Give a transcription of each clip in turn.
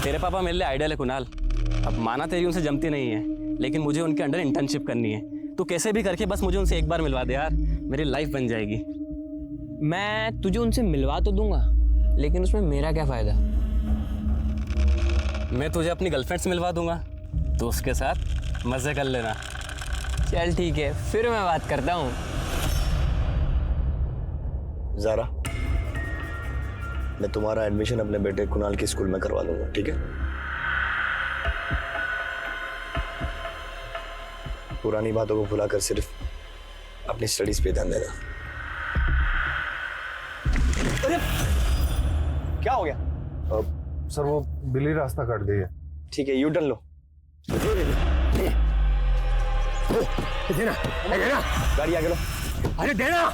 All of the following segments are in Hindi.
तेरे पापा मेरे लिए आइडियल है कुणाल। अब माना तेरी उनसे जमती नहीं है, लेकिन मुझे उनके अंडर इंटर्नशिप करनी है। तू कैसे भी करके बस मुझे उनसे एक बार मिलवा दे यार, मेरी लाइफ बन जाएगी। मैं तुझे उनसे मिलवा तो दूंगा, लेकिन उसमें मेरा क्या फ़ायदा? मैं तुझे अपनी गर्लफ्रेंड से मिलवा दूंगा, तो उसके साथ मज़े कर लेना। चल ठीक है, फिर मैं बात करता हूँ। ज़ारा, मैं तुम्हारा एडमिशन अपने बेटे कुणाल के स्कूल में करवा दूंगा, ठीक है? पुरानी बातों को भुलाकर सिर्फ अपनी स्टडीज पे ध्यान देना। अरे क्या हो गया? सर वो बिल्ली रास्ता काट गई है। ठीक है, यू टर्न लो। देना, देना। गाड़ी आगे लो। अरे देना।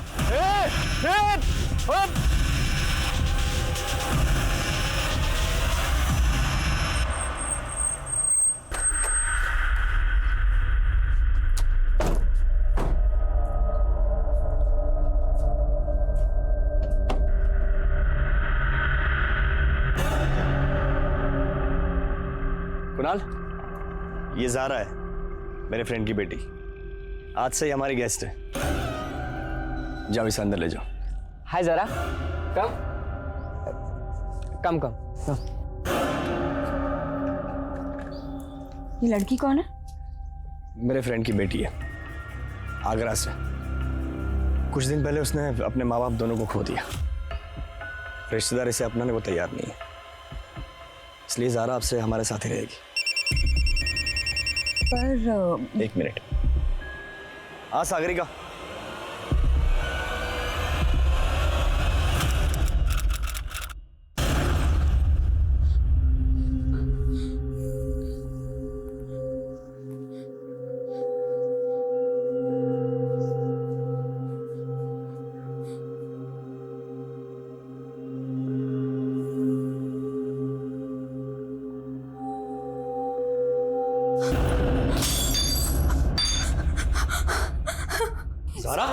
कुणाल, ये ज़ारा है, मेरे फ्रेंड की बेटी। आज से ही हमारी गेस्ट है। जाओ इसे अंदर ले जाओ। हाय ज़रा, कम कम कम कम। ये लड़की कौन है? मेरे फ्रेंड की बेटी है, आगरा से। कुछ दिन पहले उसने अपने माँ बाप दोनों को खो दिया। रिश्तेदार इसे अपनाने को तैयार नहीं है, इसलिए ज़ारा आपसे हमारे साथ ही रहेगी। पर एक मिनट। हाँ सागरिका, ज़ारा,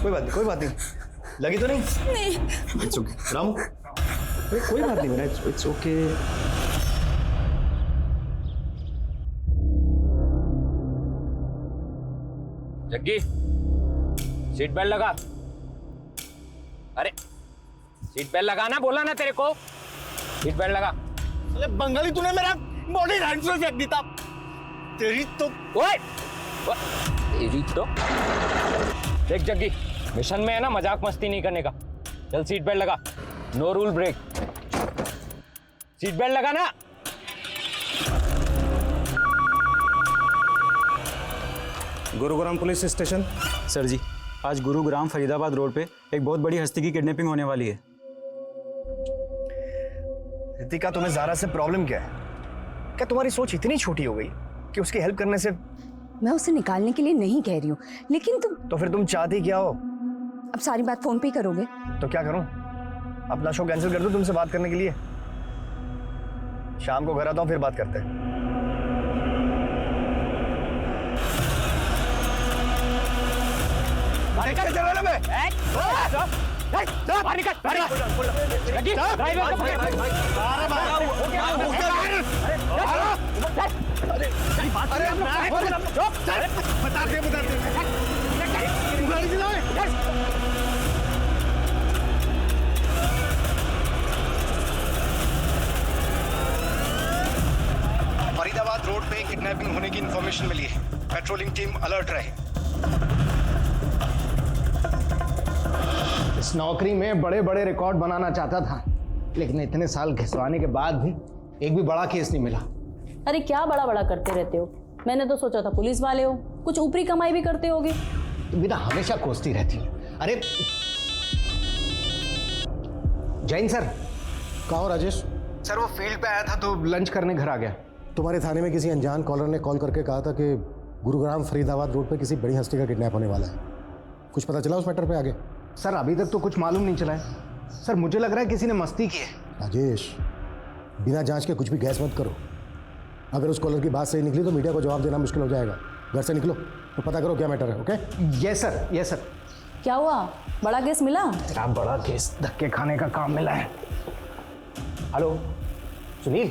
कोई बात नहीं। लगी तो नहीं? नहीं। It's okay. रामू, कोई बात नहीं मेरा, it's okay. Jaggi, seat belt लगा। अरे सीट बेल्ट लगाना बोला ना तेरे को, सीट बेल्ट लगा। अरे बंगाली, तूने मेरा बॉडी हैंड से फेंक दिया। तेरी तो ओए तेरी तो देख जग्गी, मिशन में है ना मजाक मस्ती नहीं करने का। चल सीट बेल्ट लगा, no rule break. Seat belt लगा ना। Gurugram police station. Sir ji, आज गुरुग्राम फरीदाबाद रोड पे एक बहुत बड़ी हस्ती की किडनैपिंग होने वाली है। रितिका, तुम्हें ज़ारा से प्रॉब्लम क्या है? क्या तुम्हारी सोच इतनी छोटी हो गई कि उसकी हेल्प करने से? मैं उसे निकालने के लिए नहीं कह रही हूँ, लेकिन तुम तो फिर तुम चाहती क्या हो? अब सारी बात फोन पे ही करोगे? तो क्या करूं? अपना शो कैंसिल कर दूं तुमसे बात करने के लिए? शाम को घर आता हूं, फिर बात करते हैं। फरीदाबाद रोड पे किडनैपिंग होने की इंफॉर्मेशन मिली है। पेट्रोलिंग टीम अलर्ट रहे। इस नौकरी में बड़े बड़े रिकॉर्ड बनाना चाहता था, लेकिन इतने साल घिसवाने के बाद भी एक भी बड़ा केस नहीं मिला। अरे क्या बड़ा बड़ा करते रहते हो? मैंने तो सोचा था पुलिस वाले हो, कुछ ऊपरी कमाई भी करते होगे। तुम भी ना हमेशा कोसती रहती हो। अरे जैन सर। कहा हो राजेश? सर वो फील्ड पे आया था तो लंच करने घर आ गया। तुम्हारे थाने में किसी अनजान कॉलर ने कॉल करके कहा था कि गुरुग्राम फरीदाबाद रोड पे किसी बड़ी हस्ती का किडनैप होने वाला है। कुछ पता चला उस मैटर पे आगे? सर अभी तक तो कुछ मालूम नहीं चला है। सर मुझे लग रहा है किसी ने मस्ती की है। राजेश, बिना जांच के कुछ भी गैस मत करो। अगर उस कॉलर की बात सही निकली तो मीडिया को जवाब देना मुश्किल हो जाएगा। घर से निकलो तो पता करो क्या मैटर है। Okay? Yes sir, yes sir. क्या हुआ? बड़ा केस मिला? तेरा बड़ा केस धक्के खाने का काम मिला है। हेलो सुनील,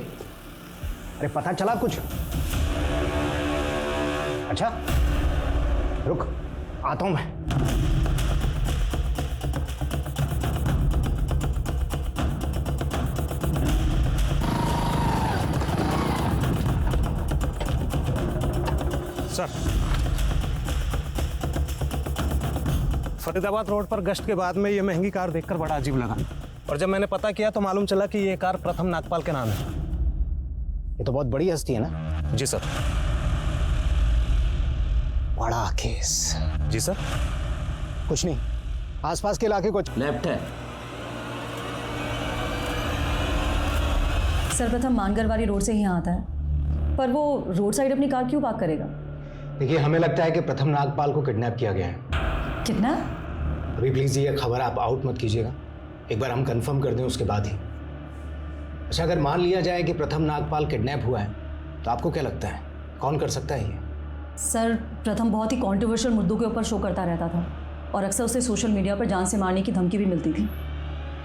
अरे पता चला कुछ? अच्छा रुक, आता हूं मैं। सर, फरीदाबाद रोड पर गश्त के बाद में ये महंगी कार देखकर बड़ा अजीब लगा, और जब मैंने पता किया तो मालूम चला कि ये कार प्रथम नागपाल के नाम है। ये तो बहुत बड़ी हस्ती है ना? जी सर। बड़ा केस। जी सर। कुछ नहीं, आसपास के इलाके को लेफ्ट है। सर्वप्रथम मानगर वाली रोड से ही यहाँ आता है, पर वो रोड साइड अपनी कार क्यों पार्क करेगा? देखिए, हमें लगता है कि प्रथम नागपाल को किडनैप किया गया है। कितना? अभी प्लीज ये खबर आप आउट मत कीजिएगा, एक बार हम कंफर्म कर दें उसके बाद ही। अच्छा, अगर मान लिया जाए कि प्रथम नागपाल किडनैप हुआ है तो आपको क्या लगता है कौन कर सकता है ये? सर, प्रथम बहुत ही कॉन्ट्रोवर्शियल मुद्दों के ऊपर शो करता रहता था और अक्सर उसे सोशल मीडिया पर जान से मारने की धमकी भी मिलती थी।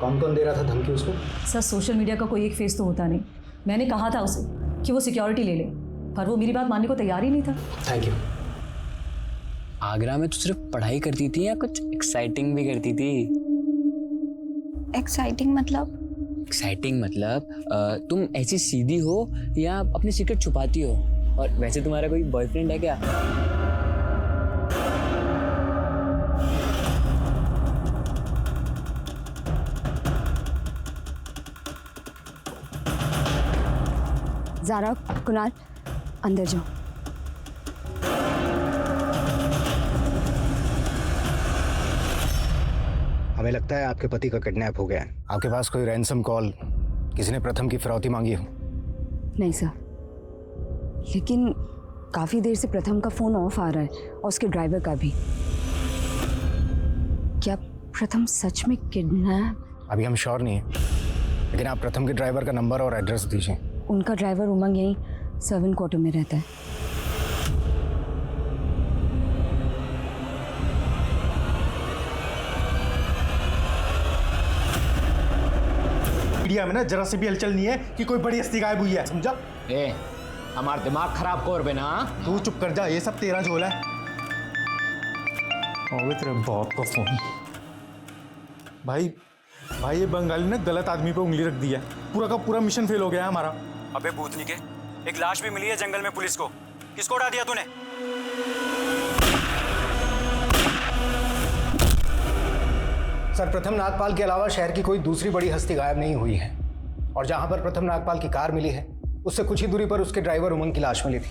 कौन कौन दे रहा था धमकी उसको? सर, सोशल मीडिया का कोई एक फेस तो होता नहीं। मैंने कहा था उसे कि वो सिक्योरिटी ले ले, पर वो मेरी बात मानने को तैयार ही नहीं था। Thank you. आगरा में तो सिर्फ पढ़ाई करती थी या कुछ एक्साइटिंग भी करती थी? एक्साइटिंग मतलब? एक्साइटिंग मतलब तुम ऐसी सीधी हो या अपनी सीक्रेट छुपाती हो? और वैसे तुम्हारा कोई बॉयफ्रेंड है क्या? ज़ारा, कुणाल, अंदर जाओ। हमें लगता है आपके पति का किडनैप हो गया है। आपके पास कोई रैंसम कॉल, किसी ने प्रथम की फिरौती मांगी हो? नहीं सर, लेकिन काफ़ी देर से प्रथम का फ़ोन ऑफ आ रहा है और उसके ड्राइवर का भी। क्या प्रथम सच में किडनैप? अभी हम श्योर नहीं है, लेकिन आप प्रथम के ड्राइवर का नंबर और एड्रेस दीजिए। उनका ड्राइवर उमंग यहीं सर्वेंट क्वार्टर में रहता है। मीडिया में ना जरा से भी हलचल नहीं है कि कोई बड़ी हस्ती गायब हुई है, समझा? हमारा दिमाग खराब कर बेना। तू चुप कर जा, ये सब तेरा झोला है। तेरे बाप का फोन। भाई ये बंगाली ने गलत आदमी पे उंगली रख दी है, पूरा का पूरा मिशन फेल हो गया है हमारा। अबे भूतनी के, एक लाश भी मिली है जंगल में पुलिस को। किसको उड़ा दिया तूने? सर, प्रथम नागपाल के अलावा शहर की कोई दूसरी बड़ी हस्ती गायब नहीं हुई है, और जहां पर प्रथम नागपाल की कार मिली है उससे कुछ ही दूरी पर उसके ड्राइवर उमंग की लाश मिली थी।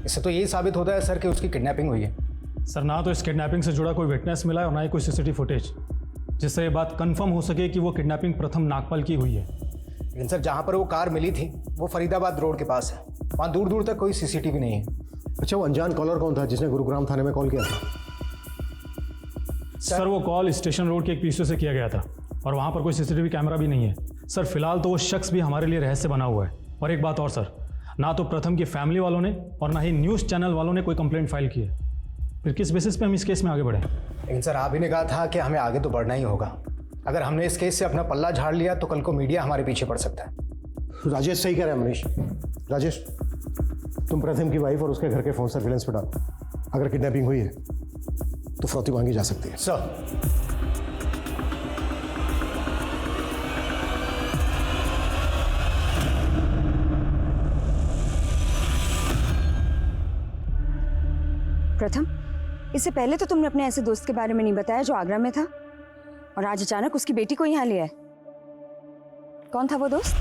इससे तो यही साबित होता है सर कि उसकी किडनैपिंग हुई है। सर, ना तो इस किडनैपिंग से जुड़ा कोई विटनेस मिला है और ना ही कोई सीसीटीवी फुटेज जिससे ये बात कंफर्म हो सके कि वो किडनैपिंग प्रथम नागपाल की हुई है। लेकिन सर, जहां पर वो कार मिली थी वो फरीदाबाद रोड के पास है, वहां दूर दूर तक कोई सीसीटीवी नहीं है। अच्छा, वो अनजान कॉलर कौन था जिसने गुरुग्राम थाने में कॉल किया था? सर, वो कॉल स्टेशन रोड के एक पीसीओ से किया गया था और वहाँ पर कोई सीसीटीवी कैमरा भी नहीं है। सर, फिलहाल तो वो शख्स भी हमारे लिए रहस्य बना हुआ है। और एक बात और सर, ना तो प्रथम की फैमिली वालों ने और ना ही न्यूज़ चैनल वालों ने कोई कंप्लेंट फाइल की है। फिर किस बेसिस पे हम इस केस में आगे बढ़े? लेकिन सर, आप ही ने कहा था कि हमें आगे तो बढ़ना ही होगा। अगर हमने इस केस से अपना पल्ला झाड़ लिया तो कल को मीडिया हमारे पीछे पड़ सकता है। राजेश सही कह रहा है मनीष। राजेश, तुम प्रथम की वाइफ और उसके घर के फोन सर्विलेंस पे डालो। अगर किडनैपिंग हुई है तो फिरौती मांगी जा सकती है। सर, प्रथम, इससे पहले तो तुमने अपने ऐसे दोस्त के बारे में नहीं बताया जो आगरा में था, और आज अचानक उसकी बेटी को यहाँ लिया है। कौन था वो दोस्त?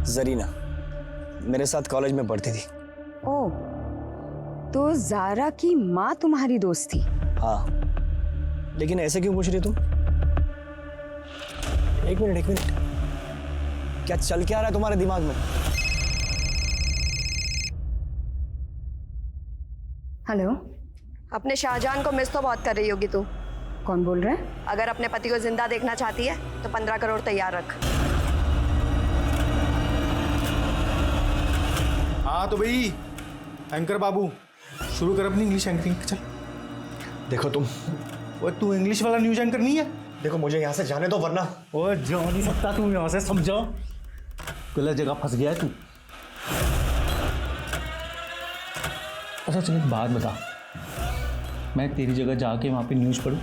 जरीना, मेरे साथ कॉलेज में पढ़ती थी। ओह, तो ज़ारा की माँ तुम्हारी दोस्त थी? हाँ, लेकिन ऐसे क्यों पूछ रही तुम? एक मिनट, क्या चल क्या रहा है तुम्हारे दिमाग में? हेलो, अपने शाहजहान को मिस तो बहुत कर रही होगी तू। कौन बोल रहा है? अगर अपने पति को जिंदा देखना चाहती है तो 15 करोड़ तैयार रख। हाँ तो भाई एंकर बाबू, शुरू कर अपनी इंग्लिश एंकरिंग। चल देखो तुम, वो तू इंग्लिश वाला न्यूज एंकर नहीं है, देखो मुझे यहाँ से जाने दो वरना। ओ जा नहीं सकता तू यहाँ से, समझो गलत जगह फंस गया है तू। अच्छा चल एक बात बता, मैं तेरी जगह जाके वहाँ पे न्यूज़ पढ़ूँ?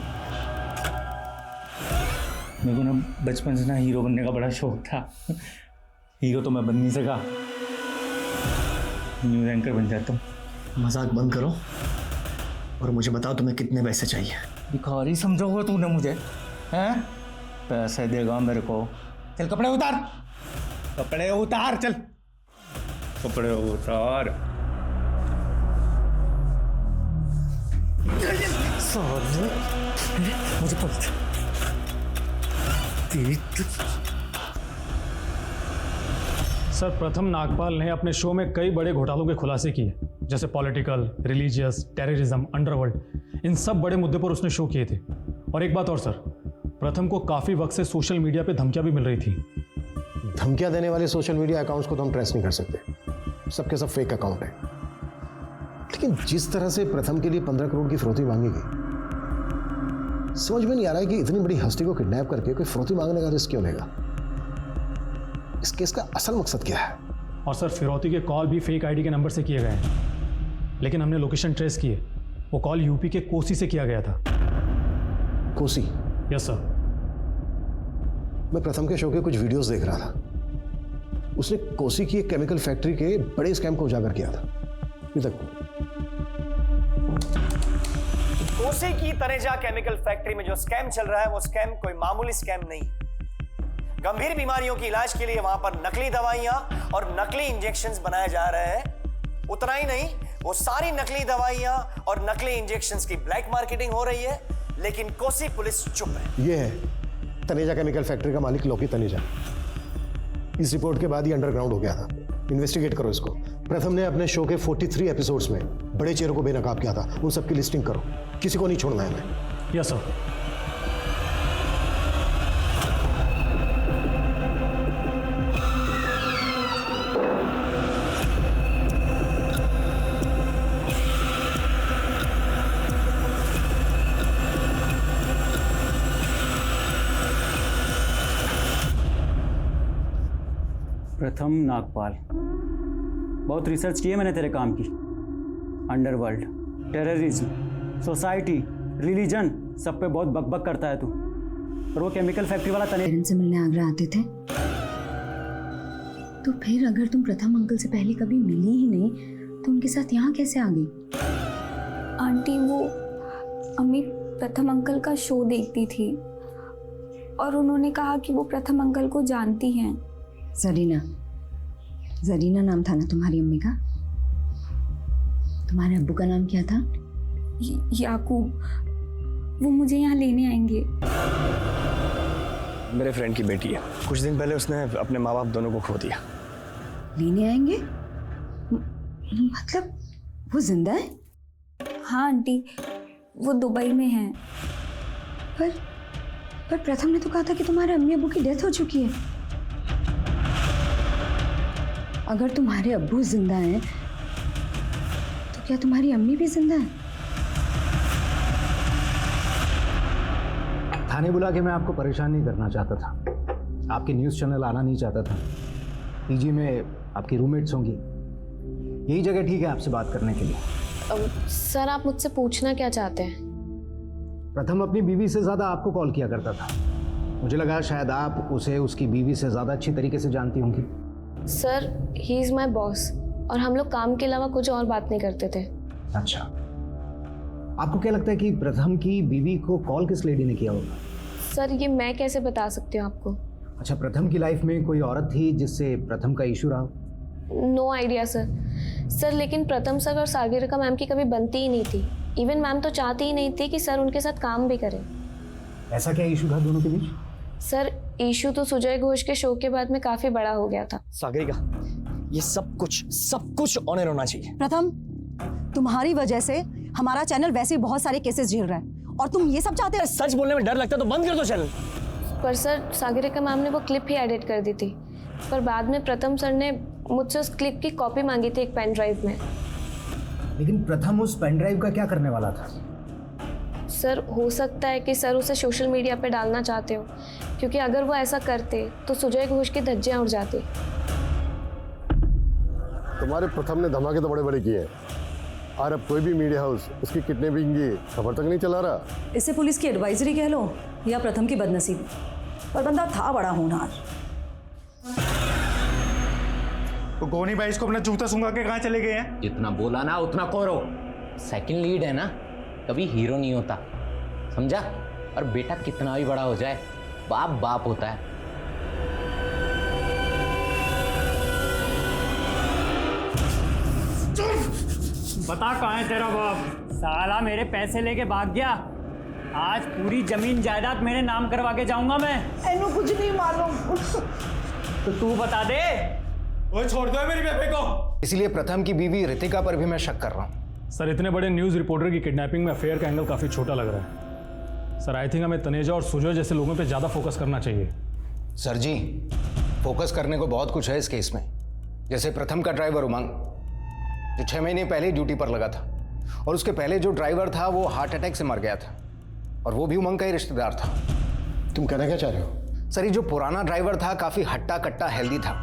मेरे को ना बचपन से ना हीरो बनने का बड़ा शौक था। हीरो तो मैं बन नहीं सका, न्यूज़ एंकर बन जाता हूँ। मजाक बंद करो और मुझे बताओ तुम्हें कितने पैसे चाहिए। भिखारी समझोगे तूने मुझे? हैं? पैसे देगा मेरे को। चल कपड़े उतार, कपड़े उतार, चल कपड़े उतार। मुझे पता सर, प्रथम नागपाल ने अपने शो में कई बड़े घोटालों के खुलासे किए, जैसे पॉलिटिकल, रिलीजियस, टेररिज्म, अंडरवर्ल्ड। इन सब बड़े मुद्दे पर उसने शो किए थे। और एक बात और सर, प्रथम को काफ़ी वक्त से सोशल मीडिया पे धमकियां भी मिल रही थी। धमकियां देने वाले सोशल मीडिया अकाउंट्स को तो हम ट्रेस नहीं कर सकते, सबके सब फेक अकाउंट है। लेकिन जिस तरह से प्रथम के लिए 15 करोड़ की फिरौती मांगी गई, समझ में नहीं आ रहा है कि इतनी बड़ी हस्ती को किडनैप करके कोई फिरौती मांगने का रिस्क क्यों लेगा। इस केस का असल मकसद क्या है? और सर, फिरौती के कॉल भी फेक आईडी के नंबर से किए गए हैं, लेकिन हमने लोकेशन ट्रेस किए। वो कॉल यूपी के कोसी से किया गया था। कोसी? Yes sir. मैं प्रथम के शो के कुछ वीडियोस देख रहा था। उसने कोसी की एक केमिकल फैक्ट्री के बड़े स्कैम को उजागर किया था। ये तक कोसी की तनेजा केमिकल फैक्ट्री में जो स्कैम चल रहा है, वो स्कैम कोई मामूली स्कैम नहीं। गंभीर बीमारियों की इलाज के लिए वहां पर नकली दवाइयां और नकली इंजेक्शंस बनाए जा रहे हैं। उतना ही नहीं, वो सारी नकली दवाइयां और नकली इंजेक्शंस की ब्लैक मार्केटिंग हो रही है, लेकिन कोसी पुलिस चुप है। ये है तनेजा केमिकल फैक्ट्री का मालिक लोकी तनेजा। इस रिपोर्ट के बाद ही अंडरग्राउंड हो गया था। इन्वेस्टिगेट करो इसको। प्रथम ने अपने शो के 43 एपिसोड्स में बड़े चेहरों को बेनकाब किया था, उन सबकी लिस्टिंग करो, किसी को नहीं छोड़ना है हमें। Yes sir. प्रथम नागपाल, बहुत रिसर्च की है मैंने तेरे काम की। अंडरवर्ल्ड, टेररिज्म, सोसाइटी, रिलीजन, सब पे बहुत बकबक करता है तू। और वो केमिकल फैक्ट्री वाला पेरेंट्स से मिलने आगरा आते थे, तो फिर अगर तुम प्रथम अंकल से पहले कभी मिली ही नहीं तो उनके साथ यहाँ कैसे आ गई? आंटी, वो अम्मी प्रथम अंकल का शो देखती थी और उन्होंने कहा कि वो प्रथम अंकल को जानती हैं। जरीना, जरीना नाम था ना तुम्हारी अम्मी का? तुम्हारे अब्बू का नाम क्या था? याकूब। वो मुझे यहाँ लेने आएंगे। मेरे फ्रेंड की बेटी है। कुछ दिन पहले उसने अपने माँ बाप दोनों को खो दिया। लेने आएंगे? मतलब वो जिंदा है? हाँ आंटी, वो दुबई में है। पर प्रथम ने तो कहा था कि तुम्हारे अम्मी अब्बू की डेथ हो चुकी है। अगर तुम्हारे अब्बू जिंदा हैं तो क्या तुम्हारी अम्मी भी जिंदा है? थाने बुला के मैं आपको परेशान नहीं करना चाहता था। आपके न्यूज़ चैनल आना नहीं चाहता था। पीजी में आपकी रूममेट्स होंगी, यही जगह ठीक है आपसे बात करने के लिए। सर, आप मुझसे पूछना क्या चाहते हैं? प्रथम अपनी बीवी से ज़्यादा आपको कॉल किया करता था। मुझे लगा शायद आप उसे उसकी बीवी से ज़्यादा अच्छी तरीके से जानती होंगी। Sir, he is my boss और हम लोग काम के अलावा कुछ और बात नहीं करते थे। अच्छा, आपको क्या लगता है कि प्रथम की बीवी को कॉल किस लेडी ने किया होगा? सर, ये मैं कैसे बता सकती हूँ आपको? अच्छा, प्रथम की लाइफ में कोई औरत थी जिससे प्रथम का इशू रहा? नो आइडिया सर, लेकिन प्रथम सर और सागरिका मैम की कभी बनती ही नहीं थी। इवन मैम तो चाहती ही नहीं थी कि सर उनके साथ काम भी करें। ऐसा क्या इशू था दोनों के बीच? सर, इशू तो सुजय घोष के शो के बाद में काफी बड़ा हो गया था। सागरिका, ये सब कुछ ऑनर होना चाहिए। प्रथम, तुम्हारी वजह से हमारा चैनल वैसे ही बहुत सारे केसेस झेल रहा है और तुम ये सब चाहते हो? सच बोलने में डर लगता है तो बंद कर दो चैनल। पर सर, सागरिका मैम ने वो क्लिप ही एडिट कर दी थी, पर बाद में प्रथम सर ने मुझसे उस क्लिप की कॉपी मांगी थी एक पेन ड्राइव में। लेकिन प्रथम उस पेन ड्राइव का क्या करने वाला था? सर हो सकता है कि सर उसे सोशल मीडिया पे डालना चाहते हो, क्योंकि अगर वो ऐसा करते तो सुजय घोष की धज्जियां उड़ जाती। तुम्हारे प्रथम ने धमाके तो बड़े बड़े किए हैं, और अब कोई भी मीडिया हाउस उसकी किडनैपिंग की खबर तक नहीं चला रहा। इसे पुलिस की एडवाइजरी कह लो या प्रथम की बदनसीबी, पर बंदा था बड़ा होनहार। तो गोनी भाई इसको अपना जूता सूंघा के कहाँ चले गए हैं? जितना बोला ना उतना करो। सेकंड लीड है ना, कभी हीरो नहीं होता, समझा? और बेटा कितना भी बड़ा हो जाए, बाप बाप होता है। बता कहाँ है तेरा बाप? साला मेरे पैसे लेके भाग गया। आज पूरी जमीन जायदाद मेरे नाम करवा के जाऊंगा मैं। इन्हें कुछ नहीं मालूम। तो तू बता दे। ओए छोड़ दो मेरी बेबे को। इसलिए प्रथम की बीवी रितिका पर भी मैं शक कर रहा हूँ। सर इतने बड़े न्यूज़ रिपोर्टर की किडनैपिंग में अफेयर का एंगल काफ़ी छोटा लग रहा है। सर आई थिंक हमें तनेजा और सुजय जैसे लोगों पे ज़्यादा फोकस करना चाहिए। सर जी, फोकस करने को बहुत कुछ है इस केस में। जैसे प्रथम का ड्राइवर उमंग, जो 6 महीने पहले ड्यूटी पर लगा था, और उसके पहले जो ड्राइवर था वो हार्ट अटैक से मर गया था, और वो भी उमंग का ही रिश्तेदार था। तुम कहना क्या चाह रहे हो? सर, ये जो पुराना ड्राइवर था काफी हट्टा कट्टा हेल्दी था,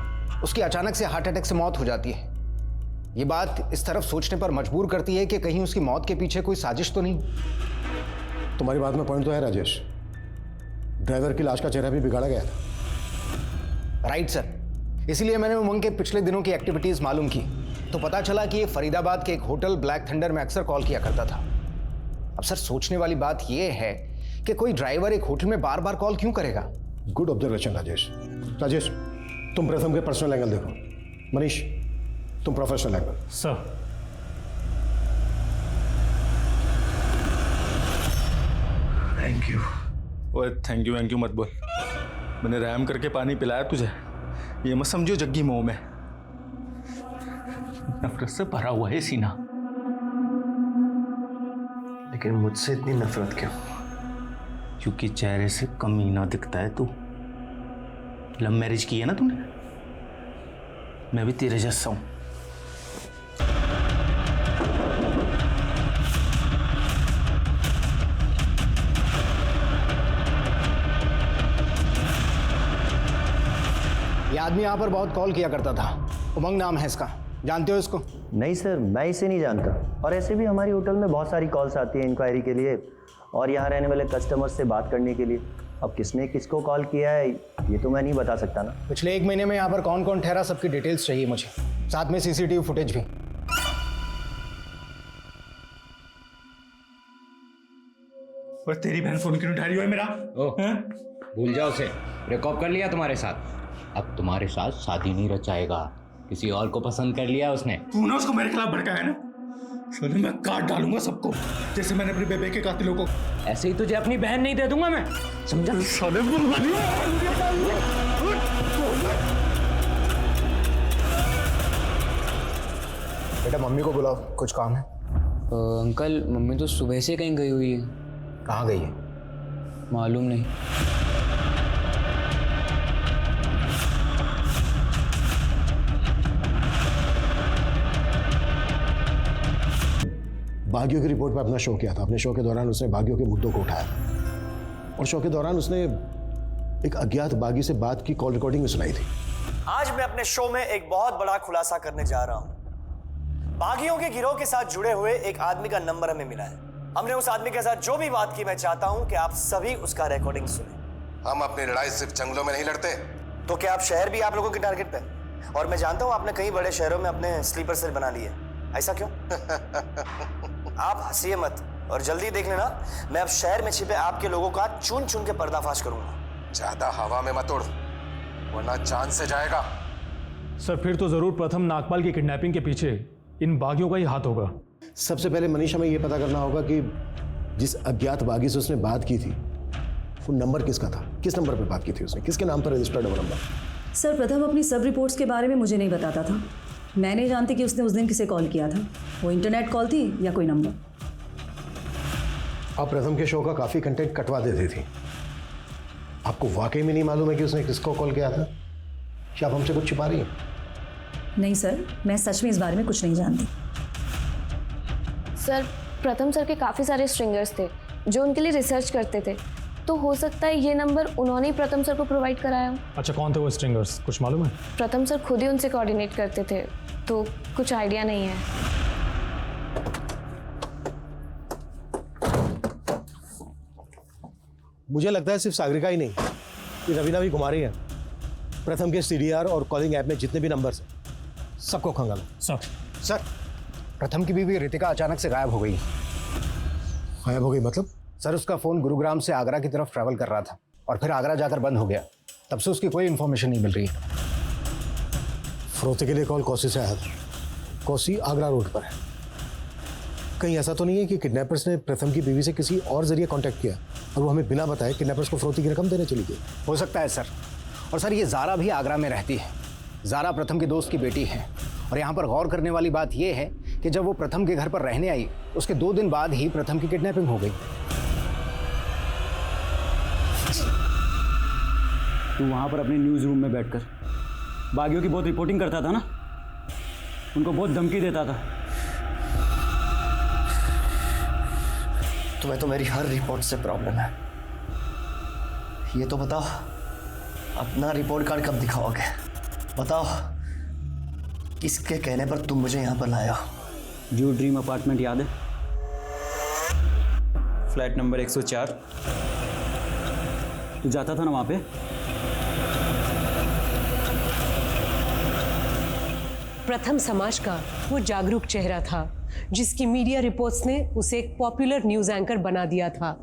उसकी अचानक से हार्ट अटैक से मौत हो जाती है। ये बात इस तरफ सोचने पर मजबूर करती है कि कहीं उसकी मौत के पीछे कोई साजिश तो नहीं। तुम्हारी बात में पॉइंट तो है राजेश, ड्राइवर की लाश का चेहरा भी बिगाड़ा गया था। राइट सर, इसीलिए मैंने उमंग के पिछले दिनों की एक्टिविटीज मालूम की, तो पता चला कि ये फरीदाबाद के एक होटल ब्लैक थंडर में अक्सर कॉल किया करता था। अब सर, सोचने वाली बात यह है कि कोई ड्राइवर एक होटल में बार बार कॉल क्यों करेगा? Good observation Rajesh. राजेश, तुम प्रथम के पर्सनल एंगल देखो। मनीष, तुम professional angle. Sir thank you. ओए थैंक यू मत बोल। मैंने रहम करके पानी पिलाया तुझे, ये मत समझो जग्गी मोह में। नफरत से भरा हुआ है सीना। लेकिन मुझसे इतनी नफरत क्यों? क्योंकि चेहरे से कमीना दिखता है तू। लव मैरिज की है ना तूने, मैं भी तेरे जैसा हूं। ये आदमी यहाँ पर बहुत कॉल किया करता था, उमंग नाम है इसका, जानते हो इसको? नहीं सर, मैं इसे नहीं जानता, और ऐसे भी हमारी होटल में बहुत सारी कॉल्स आती हैं इंक्वायरी के लिए और यहाँ रहने वाले कस्टमर्स से बात करने के लिए। अब किसने किसको कॉल किया है ये तो मैं नहीं बता सकता ना। पिछले 1 महीने में यहाँ पर कौन कौन ठहरा, सबकी डिटेल्स चाहिए मुझे, साथ में सीसीटीवी फुटेज भी। और तेरी बहन फोन क्यों उठा रही है मेरा? भूल जाओ उसे, ब्रेकअप कर लिया तुम्हारे साथ, अब तुम्हारे साथ शादी नहीं रचाएगा, किसी और को पसंद कर लिया उसने। तूने उसको मेरे खिलाफ भड़काया ना, साले मैं काट डालूंगा सबको, जैसे मैंने अपने बेबे के कातिलों को। ऐसे ही तुझे अपनी बहन नहीं दे दूंगा मैं, समझा? साले बेटा मम्मी को बुलाओ, कुछ काम है। अंकल मम्मी तो सुबह से कहीं गई हुई है। कहाँ गई है? मालूम नहीं। बागियों की रिपोर्ट पे अपना शो किया था। अपने शो के दौरान उसने बागियों के मुद्दों को उठाया, और शो के दौरान उसने एक अज्ञात बागी से बात की कॉल रिकॉर्डिंग भी सुनाई थी। आज मैं अपने शो में एक बहुत बड़ा खुलासा करने जा रहा हूं। बागियों के गिरोह के साथ जुड़े हुए एक आदमी का नंबर हमें मिला है। हमने उस आदमी के साथ जो भी बात की, मैं चाहता हूं कि आप सभी उसका रिकॉर्डिंग सुने। हम अपनी लड़ाई सिर्फ जंगलों में नहीं लड़ते। तो क्या आप शहर भी आप लोगों के टारगेट पे? और मैं जानता हूं आपने कई बड़े शहरों में अपने स्लीपर सेल बना लिए, ऐसा क्यों? आप हंसिए मत, और जल्दी देख लेना, मैं अब शहर में छिपे आपके लोगों का चुन चुन के पर्दाफाश करूंगा। ज्यादा हवा में मत उड़, वरना जान से जाएगा। सर फिर तो जरूर प्रथम नागपाल की किडनैपिंग के पीछे इन बागियों का ही हाथ होगा। सबसे पहले मनीष, हमें यह पता करना होगा कि जिस अज्ञात बागी से उसने बात की थी वो नंबर किसका था, किस नंबर पर बात की थी उसने, किसके नाम पर रजिस्टर्ड है वो नंबर? सर प्रथम अपनी सब रिपोर्ट्स के बारे में मुझे नहीं बताता था। मैं नहीं जानती कि उसने उस दिन किसे कॉल किया था, वो इंटरनेट कॉल थी या कोई नंबर। आप प्रथम के शो का काफ़ी कंटेंट कटवा देती थी। आपको वाकई में नहीं मालूम है कि उसने किसको कॉल किया था, क्या आप हमसे कुछ छिपा रही हैं? नहीं सर, मैं सच में इस बारे में कुछ नहीं जानती। सर प्रथम सर के काफ़ी सारे स्ट्रिंगर्स थे, जो उनके लिए रिसर्च करते थे। तो हो सकता है ये नंबर उन्होंने ही प्रथम सर को प्रोवाइड कराया हो। अच्छा, कौन थे वो स्ट्रिंगर्स, कुछ मालूम है? प्रथम सर खुद ही उनसे कोऑर्डिनेट करते थे, तो कुछ आइडिया नहीं है। मुझे लगता है सिर्फ सागरिका ही नहीं, ये रवीना भी घुमा रही है। प्रथम के CDR और कॉलिंग ऐप में जितने भी नंबर्स हैं सबको खंगालो। सर, प्रथम की बीवी रितिका अचानक से गायब हो गई। गायब हो गई मतलब? सर, उसका फोन गुरुग्राम से आगरा की तरफ ट्रैवल कर रहा था और फिर आगरा जाकर बंद हो गया। तब से उसकी कोई इन्फॉर्मेशन नहीं मिल रही है। फरोख्ती के लिए कॉल कौसी से आया था। कौसी आगरा रोड पर है। कहीं ऐसा तो नहीं है कि किडनैपर्स ने प्रथम की बीवी से किसी और जरिए कांटेक्ट किया और वो हमें बिना बताए किडनैपर्स को फरोख्ती की रकम देने चली गई? हो सकता है सर। और सर, ये ज़ारा भी आगरा में रहती है। ज़ारा प्रथम के दोस्त की बेटी है। और यहाँ पर गौर करने वाली बात यह है कि जब वो प्रथम के घर पर रहने आई, उसके 2 दिन बाद ही प्रथम की किडनैपिंग हो गई। तू वहाँ पर अपने न्यूज़ रूम में बैठकर बागियों की बहुत रिपोर्टिंग करता था ना, उनको बहुत धमकी देता था। तुम्हें तो मेरी हर रिपोर्ट से प्रॉब्लम है। ये तो बताओ, अपना रिपोर्ट कार्ड कब दिखाओगे? बताओ, किसके कहने पर तुम मुझे यहाँ पर लाया? जो ड्रीम अपार्टमेंट याद है? Flat number 104। तू जाता था ना वहाँ पे? प्रथम समाज का वो जागरूक चेहरा था जिसकी मीडिया रिपोर्ट्स ने उसे एक पॉपुलर न्यूज़ एंकर बना दिया था।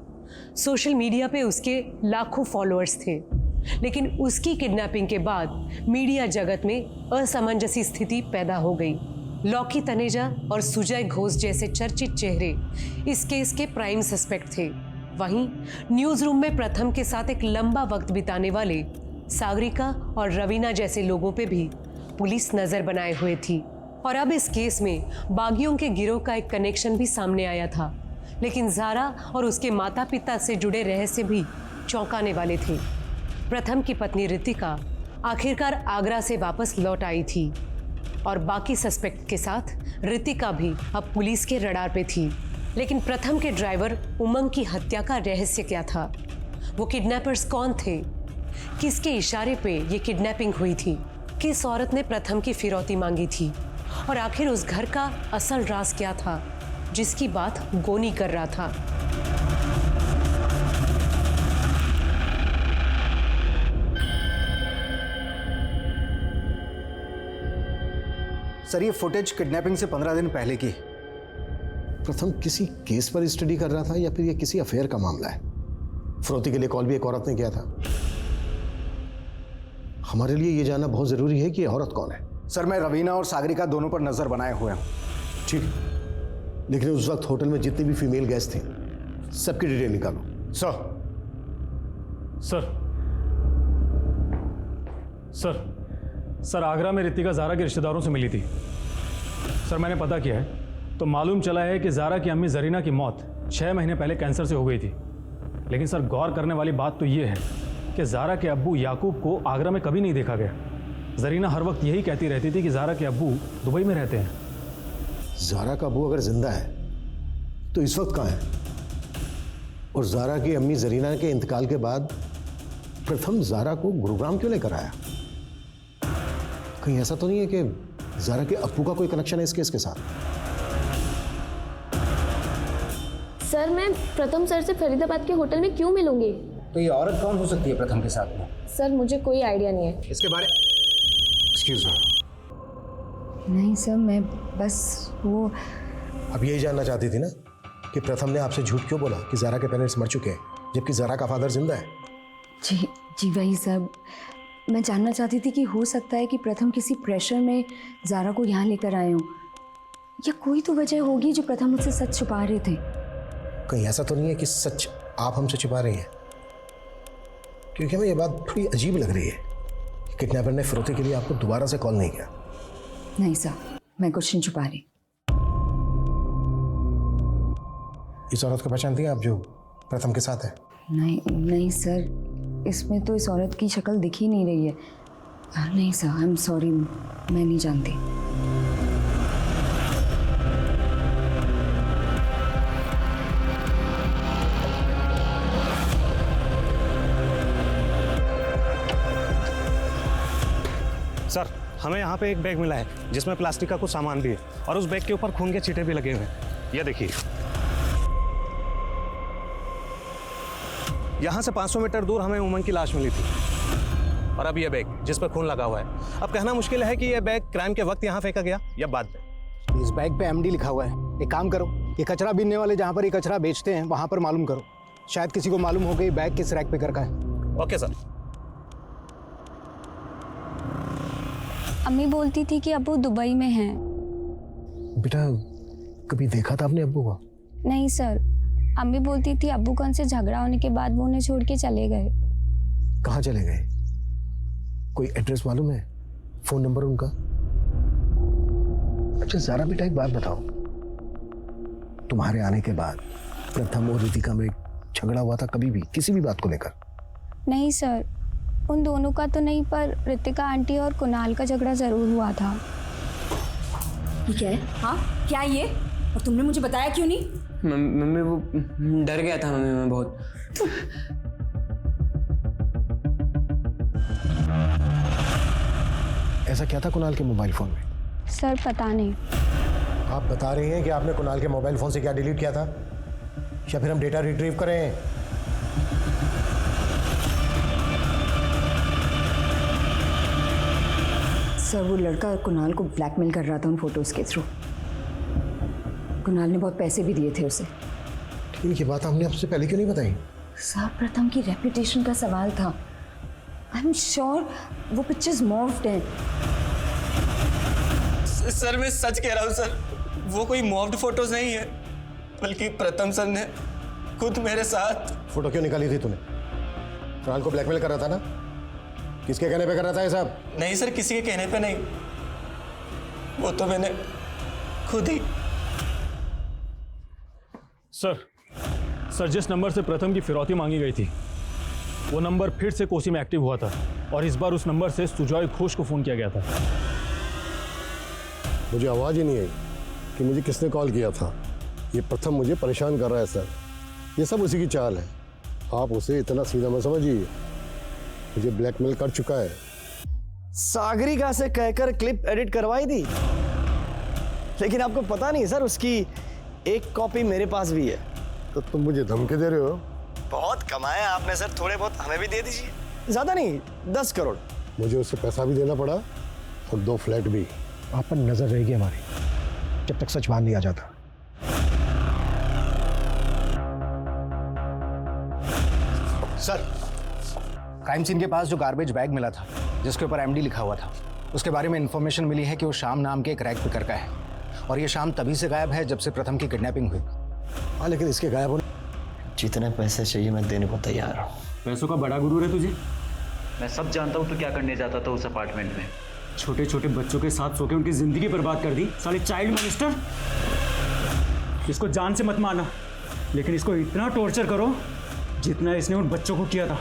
सोशल मीडिया पे उसके लाखों फॉलोअर्स थे, लेकिन उसकी किडनैपिंग के बाद मीडिया जगत में असमंजसी स्थिति पैदा हो गई। लॉकी तनेजा और सुजय घोष जैसे चर्चित चेहरे इस केस के प्राइम सस्पेक्ट थे। वहीं न्यूज़ रूम में प्रथम के साथ एक लंबा वक्त बिताने वाले सागरिका और रवीना जैसे लोगों पे भी पुलिस नजर बनाए हुए थी। और अब इस केस में बागियों के गिरोह का एक कनेक्शन भी सामने आया था, लेकिन ज़ारा और उसके माता पिता से जुड़े रहस्य भी चौंकाने वाले थे। प्रथम की पत्नी रितिका आखिरकार आगरा से वापस लौट आई थी और बाकी सस्पेक्ट के साथ रितिका भी अब पुलिस के रडार पे थी। लेकिन प्रथम के ड्राइवर उमंग की हत्या का रहस्य क्या था? वो किडनैपर्स कौन थे? किसके इशारे पे ये किडनैपिंग हुई थी? किस औरत ने प्रथम की फिरौती मांगी थी? और आखिर उस घर का असल राज क्या था जिसकी बात गोनी कर रहा था? सर, ये फुटेज किडनैपिंग से 15 दिन पहले की। प्रथम किसी केस पर स्टडी कर रहा था या फिर ये किसी अफेयर का मामला है? फरोख्ती के लिए कॉल भी एक औरत ने किया था। हमारे लिए ये जानना बहुत जरूरी है कि ये औरत कौन है। सर, मैं रवीना और सागरिका दोनों पर नजर बनाए हुए हूँ। ठीक, लेकिन उस वक्त होटल में जितने भी फीमेल गेस्ट थे सबकी डिटेल निकालो। सर आगरा में रितिका ज़ारा के रिश्तेदारों से मिली थी। सर, मैंने पता किया है तो मालूम चला है कि ज़ारा की अम्मी जरीना की मौत 6 महीने पहले कैंसर से हो गई थी। लेकिन सर, गौर करने वाली बात तो ये है कि ज़ारा के अब्बू याकूब को आगरा में कभी नहीं देखा गया। जरीना हर वक्त यही कहती रहती थी कि ज़ारा के अब्बू दुबई में रहते हैं। ज़ारा का अब्बू अगर जिंदा है तो इस वक्त कहाँ है? और ज़ारा की अम्मी जरीना के इंतकाल के बाद प्रथम ज़ारा को गुरुग्राम क्यों लेकर आया? कहीं ऐसा तो नहीं है कि ज़ारा के अब्बू का कोई कनेक्शन है इस केस के साथ? सर, मैं प्रथम सर से फरीदाबाद के होटल में क्यों मिलूंगी? तो ये औरत कौन हो सकती है प्रथम के साथ में? सर, मुझे कोई आइडिया नहीं है इसके बारे। Excuse me. नहीं सर, मैं बस वो अब यही जानना चाहती थी ना कि प्रथम ने आपसे झूठ क्यों बोला कि ज़ारा के पेरेंट्स मर चुके हैं जबकि ज़ारा का फादर जिंदा है? जी वही सर, मैं जानना चाहती थी कि हो सकता है कि प्रथम किसी प्रेशर में ज़ारा को यहाँ लेकर आए हों, या कोई तो वजह होगी जो प्रथम मुझसे सच छुपा रहे थे। कहीं ऐसा तो नहीं है कि सच आप हमसे छुपा रही हैं? क्योंकि हमें ये बात थोड़ी अजीब लग रही है कि किडनैपर ने फिरौती के लिए आपको दोबारा से कॉल नहीं किया। नहीं सर, मैं कुछ नहीं छुपा रही। इस औरत को पहचानती हैं आप जो प्रथम के साथ है? नहीं सर, इसमें तो इस औरत की शक्ल दिख ही नहीं रही है। नहीं सर, आई एम सॉरी, मैं नहीं जानती। सर हमें यहाँ पे एक बैग मिला है जिसमें प्लास्टिक का कुछ सामान भी है और उस बैग के ऊपर खून के छींटे भी लगे हुए हैं। ये देखिए, यहाँ से 500 मीटर दूर हमें उमंग की लाश मिली थी और अब ये बैग जिस पर खून लगा हुआ है। अब कहना मुश्किल है कि ये बैग क्राइम के वक्त यहाँ फेंका गया या बाद में। इस बैग पे एमडी लिखा हुआ है। एक काम करो, ये कचरा बीनने वाले जहाँ पर ये कचरा बेचते हैं वहाँ पर मालूम करो, शायद किसी को मालूम हो गई बैग किस रैक पे कर का है। Okay sir. अम्मी बोलती थी कि अब्बू दुबई में हैं। बेटा कभी देखा था आपने अब्बू को? नहीं सर, अम्मी बोलती थी अब्बू को उनसे झगड़ा होने के बाद वो उन्हें छोड़ के चले गए। कहाँ चले गए? कोई एड्रेस मालूम है? फोन नंबर उनका? अच्छा ज़रा बेटा एक बात बताओ, तुम्हारे आने के बाद प्रथम और रितिका में झगड़ा हुआ था कभी भी किसी भी बात को लेकर? नहीं सर, उन दोनों का तो नहीं, पर रितिका आंटी और कुणाल का झगड़ा जरूर हुआ था। ये क्या है? हाँ क्या है ये? और तुमने मुझे बताया क्यों नहीं? मम्मी वो डर गया था मम्मी, मैं बहुत। ऐसा क्या था कुणाल के मोबाइल फोन में? सर पता नहीं। आप बता रही हैं कि आपने कुणाल के मोबाइल फोन से क्या डिलीट किया था, या फिर हम डेटा रिट्रीव करें? सर वो लड़का कुणाल को ब्लैकमेल कर रहा था उन फोटोज के थ्रू। कुणाल ने बहुत पैसे भी दिए थे उसे। लेकिन ये बात हमने आपसे पहले क्यों नहीं बताई? सर प्रथम की रेपुटेशन का सवाल था। आई एम श्योर वो पिक्चर्स मॉर्फ्ड हैं। सर मैं सच कह रहा हूँ सर, वो कोई मॉर्फ्ड फोटोज नहीं है, बल्कि प्रथम सर ने खुद मेरे साथ। फोटो क्यों निकाली थी तूने? कुणाल को ब्लैकमेल कर रहा था ना? किसके कहने पे कर रहा था ये सब? नहीं सर, किसी के कहने पे नहीं, वो तो मैंने खुद ही। सर जिस नंबर से प्रथम की फिरौती मांगी गई थी वो नंबर फिर से कोसी में एक्टिव हुआ था और इस बार उस नंबर से सुजॉय घोष को फोन किया गया था। मुझे आवाज़ ही नहीं आई कि मुझे किसने कॉल किया था। ये प्रथम मुझे परेशान कर रहा है सर, ये सब उसी की चाल है। आप उसे इतना सीधा मत समझिए, मुझे ब्लैकमेल कर चुका है। सागरिका से कहकर क्लिप एडिट करवाई थी, लेकिन आपको पता नहीं सर उसकी एक कॉपी मेरे पास भी है। तो तुम मुझे धमकी दे रहे हो? बहुत कमाया आपने सर, थोड़े बहुत हमें भी दे दीजिए। ज्यादा नहीं, 10 करोड़। मुझे उससे पैसा भी देना पड़ा और 2 फ्लैट भी। आप पर नजर रहेगी हमारी जब तक सच बाहर नहीं आ जाता। सर क्राइम सीन के पास जो गार्बेज बैग मिला था जिसके ऊपर एमडी लिखा हुआ था, उसके बारे में इंफॉर्मेशन मिली है कि वो शाम नाम के एक रैक पिकर का है और ये शाम तभी से गायब है जब से प्रथम की किडनैपिंग हुई। हाँ लेकिन इसके गायब होने जितने पैसे चाहिए मैं देने को तैयार हूँ। पैसों का बड़ा गुरूर है तुझे। मैं सब जानता हूँ तू क्या करने जाता था उस अपार्टमेंट में। छोटे छोटे बच्चों के साथ सो के उनकी जिंदगी बर्बाद कर दी, साले चाइल्ड मिनिस्टर। इसको जान से मत मारना, लेकिन इसको इतना टॉर्चर करो जितना इसने उन बच्चों को किया था।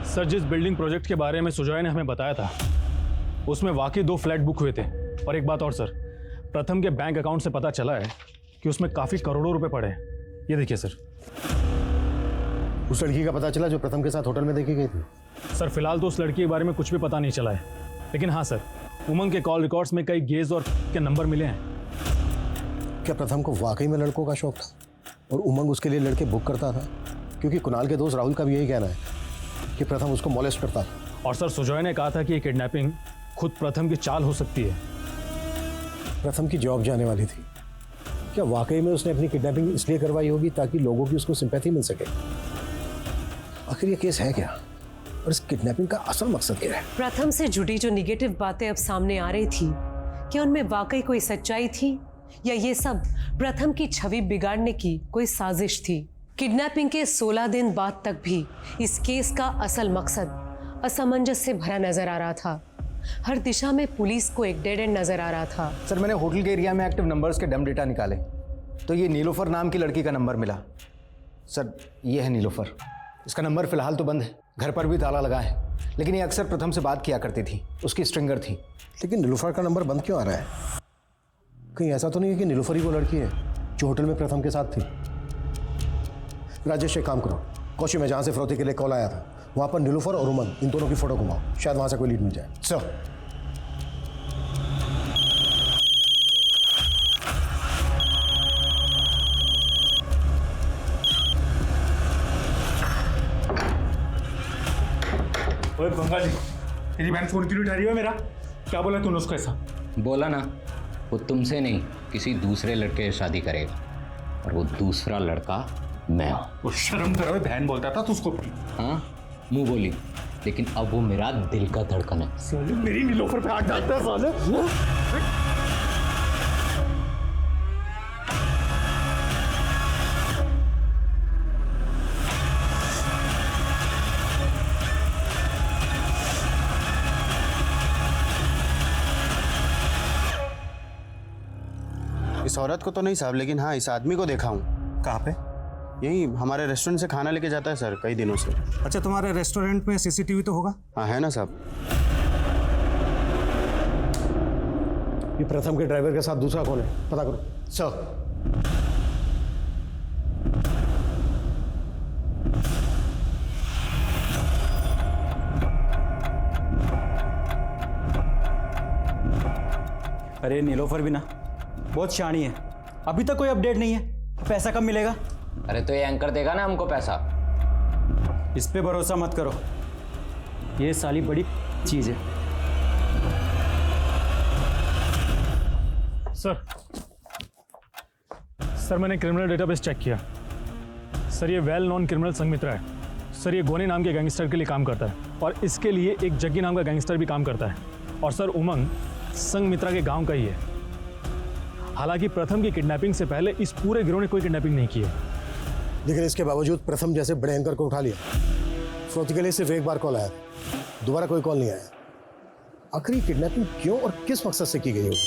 सर जिस बिल्डिंग प्रोजेक्ट के बारे में सुजॉय ने हमें बताया था उसमें वाकई 2 फ्लैट बुक हुए थे। और एक बात और सर, प्रथम के बैंक अकाउंट से पता चला है कि उसमें काफी करोड़ों रुपए पड़े हैं। ये देखिए सर। उस लड़की का पता चला जो प्रथम के साथ होटल में देखी गई थी? सर फिलहाल तो उस लड़की के बारे में कुछ भी पता नहीं चला है, लेकिन हाँ सर, उमंग के कॉल रिकॉर्ड्स में कई गेज और के नंबर मिले हैं। क्या प्रथम को वाकई में लड़कों का शौक था और उमंग उसके लिए लड़के बुक करता था? क्योंकि कुणाल के दोस्त राहुल का भी यही कहना है कि प्रथम उसको मॉलेस्ट करता था। और सर सुजॉय ने कहा था कि ये किडनैपिंग खुद प्रथम की चाल हो सकती है। प्रथम की जॉब जाने वाली थी, क्या वाकई में उसने अपनी किडनैपिंग इसलिए करवाई होगी ताकि लोगों की उसको सिंपैथी मिल सके? आखिर ये केस है क्या और इस किडनैपिंग का असल मकसद क्या है? प्रथम से जुड़ी जो निगेटिव बातें अब सामने आ रही थी, क्या उनमें वाकई कोई सच्चाई थी या ये सब प्रथम की छवि बिगाड़ने की कोई साजिश थी? किडनैपिंग के 16 दिन बाद तक भी इस केस का असल मकसद असमंजस से भरा नजर आ रहा था। हर दिशा में पुलिस को एक डेड एंड नजर आ रहा था। सर मैंने होटल के एरिया में एक्टिव नंबर्स के डम डेटा निकाले तो ये नीलोफर नाम की लड़की का नंबर मिला। सर ये है नीलोफर, इसका नंबर फिलहाल तो बंद है, घर पर भी ताला लगा है, लेकिन ये अक्सर प्रथम से बात किया करती थी, उसकी स्ट्रिंगर थी। लेकिन नीलूफर का नंबर बंद क्यों आ रहा है? कहीं ऐसा तो नहीं है कि नीलूफर ही वो लड़की है जो होटल में प्रथम के साथ थी? राजेश, एक काम करो, कौशी में जहाँ से फिरौती के लिए कॉल आया था वहाँ पर नीलूफर और उमंग इन दोनों की फोटो घुमाओ, शायद वहाँ से कोई लीड मिल जाए। सर। ओए गंगा जी, तेरी बहन फोन क्यों उठा रही है मेरा? क्या बोला तूने उसको ऐसा? बोला ना, वो तुमसे नहीं किसी दूसरे लड़के से शादी करेगा, और वो दूसरा लड़का मैं हूँ। वो शर्म करो, बहन बोलता था तू उसको। हाँ, मुंह बोली, लेकिन अब वो मेरा दिल का धड़कन है। साले मेरी नीलोफर पे आग डालता है साले। इस औरत को तो नहीं साहब, लेकिन हाँ इस आदमी को देखा हूँ। कहाँ पे? यही हमारे रेस्टोरेंट से खाना लेके जाता है सर, कई दिनों से। अच्छा, तुम्हारे रेस्टोरेंट में सीसीटीवी तो होगा? हाँ है ना साहब। ये प्रथम के ड्राइवर के साथ दूसरा कौन है, पता करो। सर। अरे नीलोफर भी ना बहुत शानी है, अभी तक कोई अपडेट नहीं है। पैसा कब मिलेगा? अरे तो ये एंकर देगा ना हमको पैसा। इस पे भरोसा मत करो, ये साली बड़ी चीज है। सर मैंने क्रिमिनल डेटाबेस चेक किया। सर ये वेल नोन क्रिमिनल संगमित्रा है। सर ये गोनी नाम के गैंगस्टर के लिए काम करता है, और इसके लिए एक जग्गी नाम का गैंगस्टर भी काम करता है। और सर उमंग संगमित्रा के गांव का ही है। हालांकि प्रथम की किडनैपिंग से पहले इस पूरे गिरोह ने कोई किडनैपिंग नहीं की है। लेकिन इसके बावजूद प्रथम जैसे बड़े एंकर को उठा लिया। फिरौती के लिए सिर्फ एक बार कॉल आया था, दोबारा कोई कॉल नहीं आया। आखिर ये किडनैपिंग क्यों और किस मकसद से की गई होगी?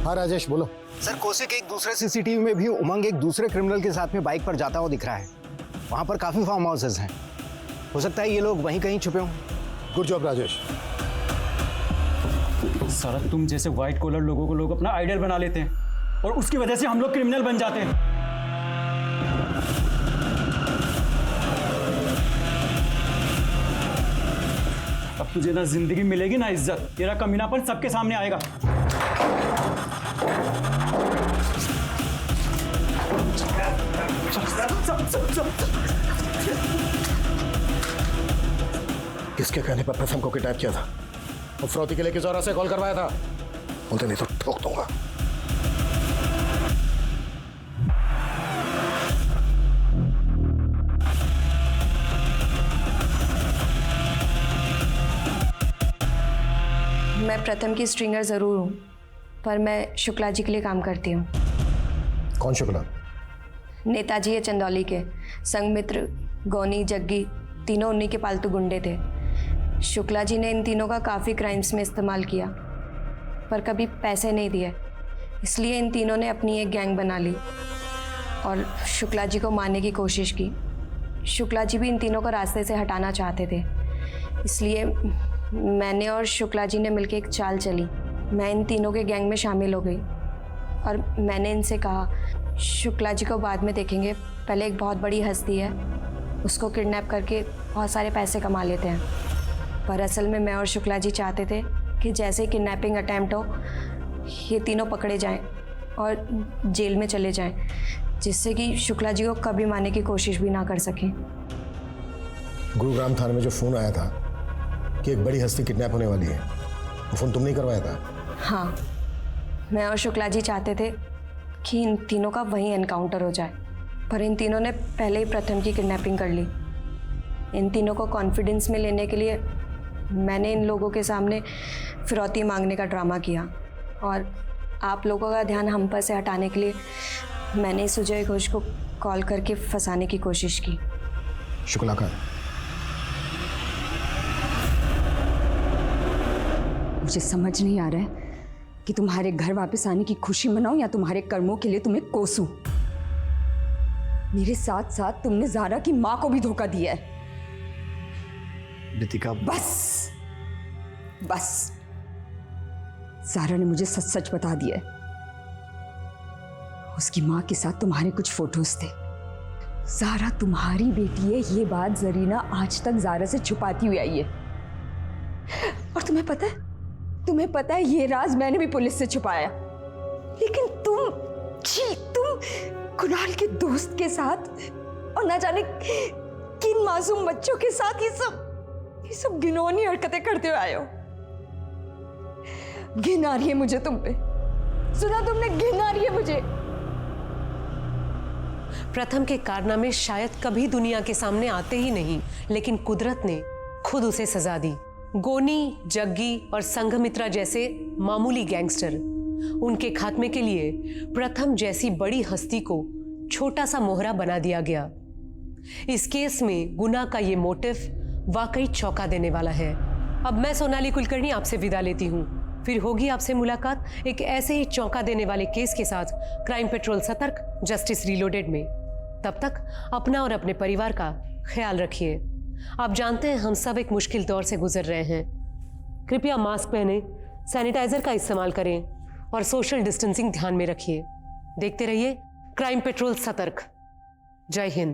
हाँ राजेश बोलो। सर, कोसी के एक दूसरे सीसीटीवी में भी उमंग एक दूसरे क्रिमिनल के साथ में बाइक पर जाता हुआ दिख रहा है। वहां पर काफी फार्म हाउसेस हैं, हो सकता है ये लोग वहीं कहीं छुपे हों। Good job Rajesh. सारा तुम जैसे व्हाइट कॉलर लोगों को लोग अपना आइडल बना लेते हैं, और उसकी वजह से हम लोग क्रिमिनल बन जाते हैं। अब तुझे ना जिंदगी मिलेगी ना इज्जत, तेरा कमीनापन सबके सामने आएगा। किसके कहने पर प्रथम को किडनैप किया था और फिरौती के लिए किस औरत से कॉल करवाया था? बोलते नहीं तो ठोक दूंगा। मैं प्रथम की स्ट्रिंगर ज़रूर हूँ, पर मैं शुक्ला जी के लिए काम करती हूँ। कौन शुक्ला? नेताजी है चंदौली के। संगमित्र, गौनी, जग्गी तीनों उन्हीं के पालतू गुंडे थे। शुक्ला जी ने इन तीनों का काफ़ी क्राइम्स में इस्तेमाल किया, पर कभी पैसे नहीं दिए। इसलिए इन तीनों ने अपनी एक गैंग बना ली और शुक्ला जी को मारने की कोशिश की। शुक्ला जी भी इन तीनों को रास्ते से हटाना चाहते थे, इसलिए मैंने और शुक्ला जी ने मिलकर एक चाल चली। मैं इन तीनों के गैंग में शामिल हो गई और मैंने इनसे कहा शुक्ला जी को बाद में देखेंगे, पहले एक बहुत बड़ी हस्ती है, उसको किडनैप करके बहुत सारे पैसे कमा लेते हैं। पर असल में मैं और शुक्ला जी चाहते थे कि जैसे किडनैपिंग अटैम्प्ट हो, ये तीनों पकड़े जाएं और जेल में चले जाएं, जिससे कि शुक्ला जी को कभी मारने की कोशिश भी ना कर सकें। गुरुग्राम थाने में जो फ़ोन आया था कि एक बड़ी हस्ती किडनैप होने वाली है, वो फ़ोन तुमने करवाया था? हाँ, मैं और शुक्ला जी चाहते थे कि इन तीनों का वहीं एनकाउंटर हो जाए, पर इन तीनों ने पहले ही प्रथम की किडनैपिंग कर ली। इन तीनों को कॉन्फिडेंस में लेने के लिए मैंने इन लोगों के सामने फिरौती मांगने का ड्रामा किया, और आप लोगों का ध्यान हम पर से हटाने के लिए मैंने सुजय घोष को कॉल करके फंसाने की कोशिश की। शुक्ला का? मुझे समझ नहीं आ रहा है कि तुम्हारे घर वापस आने की खुशी मनाऊं या तुम्हारे कर्मों के लिए तुम्हें कोसूं। मेरे साथ साथ तुमने ज़ारा की माँ को भी धोखा दिया है। रितिका, बस बस, ज़ारा ने मुझे सच सच बता दिया है। उसकी माँ के साथ तुम्हारे कुछ फोटोज थे। ज़ारा तुम्हारी बेटी है, ये बात जरीना आज तक ज़ारा से छुपाती हुई आई है। और तुम्हें पता है ये राज मैंने भी पुलिस से छुपाया। लेकिन तुम कुणाल के दोस्त के साथ और ना जाने किन मासूम बच्चों के साथ ये सब घिनौनी हरकतें करते हुए आए हो। घिन आ रही है मुझे तुम पे। सुना तुमने? घिन आ रही है मुझे। प्रथम के कारनामे शायद कभी दुनिया के सामने आते ही नहीं, लेकिन कुदरत ने खुद उसे सजा दी। गोनी, जग्गी और संघमित्रा जैसे मामूली गैंगस्टर, उनके खात्मे के लिए प्रथम जैसी बड़ी हस्ती को छोटा सा मोहरा बना दिया गया। इस केस में गुना का ये मोटिव वाकई चौंका देने वाला है। अब मैं सोनाली कुलकर्णी आपसे विदा लेती हूँ। फिर होगी आपसे मुलाकात एक ऐसे ही चौंका देने वाले केस के साथ क्राइम पेट्रोल सतर्क, जस्टिस रीलोडेड में। तब तक अपना और अपने परिवार का ख्याल रखिए। आप जानते हैं हम सब एक मुश्किल दौर से गुजर रहे हैं। कृपया मास्क पहने, सैनिटाइजर का इस्तेमाल करें और सोशल डिस्टेंसिंग ध्यान में रखिए। देखते रहिए क्राइम पेट्रोल सतर्क। जय हिंद।